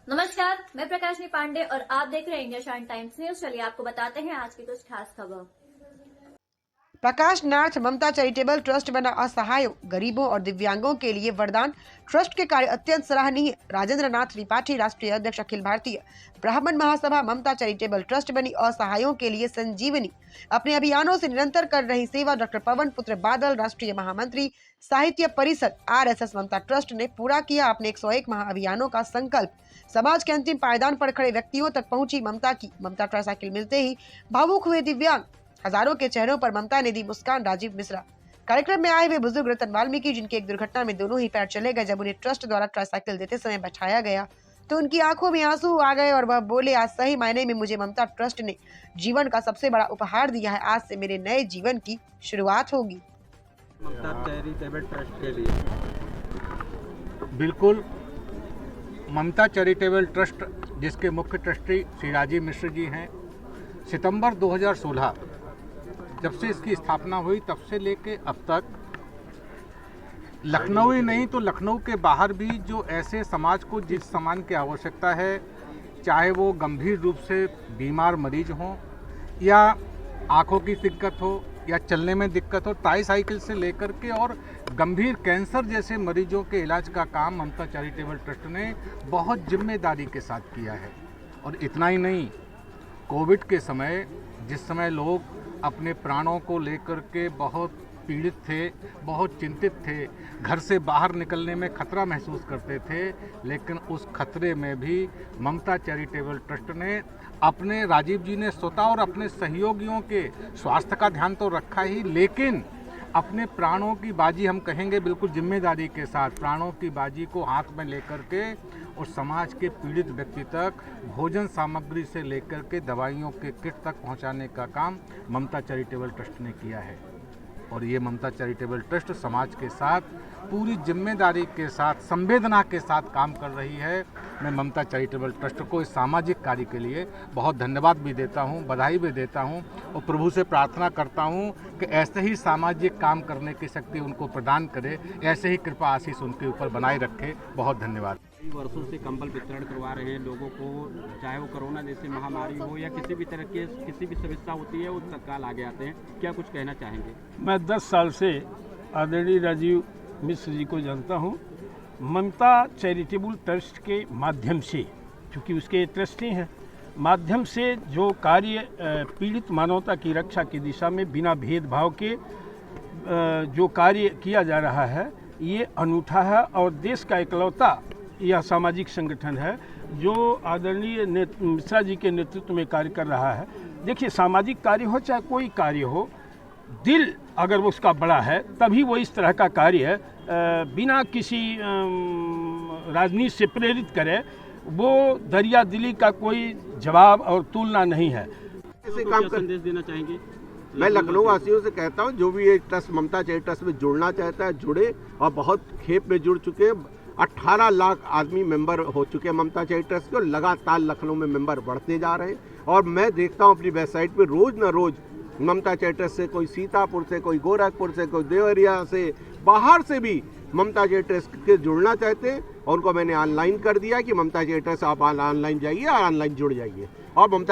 नमस्कार, मैं प्रकाशनी पांडे और आप देख रहे हैं इंडिया शाइन टाइम्स न्यूज। चलिए आपको बताते हैं आज की कुछ खास खबर। प्रकाश नाथ ममता चैरिटेबल ट्रस्ट बना असहायों, गरीबों और दिव्यांगों के लिए वरदान। ट्रस्ट के कार्य अत्यंत सराहनीय। राजेंद्र नाथ त्रिपाठी, राष्ट्रीय अध्यक्ष, अखिल भारतीय ब्राह्मण महासभा। ममता चैरिटेबल ट्रस्ट बनी असहायों के लिए संजीवनी। अपने अभियानों से निरंतर कर रही सेवा डॉक्टर पवन पुत्र बादल, राष्ट्रीय महामंत्री, साहित्य परिषद RSS। ममता ट्रस्ट ने पूरा किया अपने 101 महाअभियानों का संकल्प। समाज के अंतिम पायदान पर खड़े व्यक्तियों तक पहुंची ममता की ममता ट्राइसाइकिल मिलते ही भावुक हुए दिव्यांग। हजारों के चेहरों पर ममता ने दी मुस्कान। राजीव मिश्रा कार्यक्रम में आए हुए बुजुर्ग रतन वाल्मीकि, जिनके एक दुर्घटना में दोनों ही पैर चले गए, जब उन्हें ट्रस्ट द्वारा ट्राइसाइकिल देते समय बैठाया गया तो उनकी आंखों में आंसू आ गए और वह बोले, आज सही मायने में मुझे ममता ट्रस्ट ने जीवन का सबसे बड़ा उपहार दिया है। आज से मेरे नए जीवन की शुरुआत होगी। ममता चैरिटेबल ट्रस्ट के लिए बिल्कुल, ममता चैरिटेबल ट्रस्ट जिसके मुख्य ट्रस्टी श्री राजीव मिश्र जी हैं, सितंबर 2016 जब से इसकी स्थापना हुई तब से लेके अब तक लखनऊ ही नहीं तो लखनऊ के बाहर भी जो ऐसे समाज को जिस सामान की आवश्यकता है, चाहे वो गंभीर रूप से बीमार मरीज हों या आँखों की दिक्कत हो या चलने में दिक्कत हो, ट्राईसाइकिल से लेकर के और गंभीर कैंसर जैसे मरीजों के इलाज का काम ममता चैरिटेबल ट्रस्ट ने बहुत जिम्मेदारी के साथ किया है। और इतना ही नहीं, कोविड के समय जिस समय लोग अपने प्राणों को लेकर के बहुत पीड़ित थे, बहुत चिंतित थे, घर से बाहर निकलने में खतरा महसूस करते थे, लेकिन उस खतरे में भी ममता चैरिटेबल ट्रस्ट ने अपने राजीव जी ने स्वतः और अपने सहयोगियों के स्वास्थ्य का ध्यान तो रखा ही, लेकिन अपने प्राणों की बाजी, हम कहेंगे बिल्कुल जिम्मेदारी के साथ, प्राणों की बाजी को हाथ में लेकर के और समाज के पीड़ित व्यक्ति तक भोजन सामग्री से लेकर के दवाइयों के किट तक पहुंचाने का काम ममता चैरिटेबल ट्रस्ट ने किया है। और ये ममता चैरिटेबल ट्रस्ट समाज के साथ पूरी जिम्मेदारी के साथ, संवेदना के साथ काम कर रही है। मैं ममता चैरिटेबल ट्रस्ट को इस सामाजिक कार्य के लिए बहुत धन्यवाद भी देता हूं, बधाई भी देता हूं और प्रभु से प्रार्थना करता हूं कि ऐसे ही सामाजिक काम करने की शक्ति उनको प्रदान करे, ऐसे ही कृपा आशीष उनके ऊपर बनाए रखे। बहुत धन्यवाद। वर्षों से कंबल वितरण करवा रहे हैं लोगों को, चाहे वो कोरोना जैसी महामारी हो या किसी भी तरह की किसी भी समस्या होती है, वो तत्काल आगे आते हैं। क्या कुछ कहना चाहेंगे? मैं 10 साल से आदरणीय राजीव मिश्र जी को जानता हूं। ममता चैरिटेबल ट्रस्ट के माध्यम से, चूँकि उसके ट्रस्टी हैं, माध्यम से जो कार्य पीड़ित मानवता की रक्षा की दिशा में बिना भेदभाव के जो कार्य किया जा रहा है, ये अनूठा है और देश का इकलौता यह सामाजिक संगठन है जो आदरणीय मिश्रा जी के नेतृत्व में कार्य कर रहा है। देखिए, सामाजिक कार्य हो चाहे कोई कार्य हो, दिल अगर वो उसका बड़ा है तभी वो इस तरह का कार्य बिना किसी राजनीति से प्रेरित करे, वो दरिया दिली का कोई जवाब और तुलना नहीं है। ऐसे काम कर संदेश देना चाहेंगे? मैं लखनऊ वासियों से कहता हूं, जो भी ये ट्रस्ट ममता चैरिटेबल ट्रस्ट में जुड़ना चाहता है जुड़े, और बहुत खेप में जुड़ चुके हैं। 18 लाख आदमी मेंबर हो चुके हैं ममता चैरिटेबल ट्रस्ट के, और लगातार लखनऊ में मेंबर बढ़ते जा रहे हैं। और मैं देखता हूं अपनी वेबसाइट पे रोज न रोज ममता चैरिटेबल ट्रस्ट से कोई सीतापुर से, कोई गोरखपुर से, कोई देवरिया से, बाहर से भी ममता चैरिटेबल ट्रस्ट के जुड़ना चाहते हैं। और उनको मैंने ऑनलाइन कर दिया कि ममता चैरिटेबल ट्रस्ट आप ऑनलाइन जाइए और ऑनलाइन जुड़ जाइए। और ममता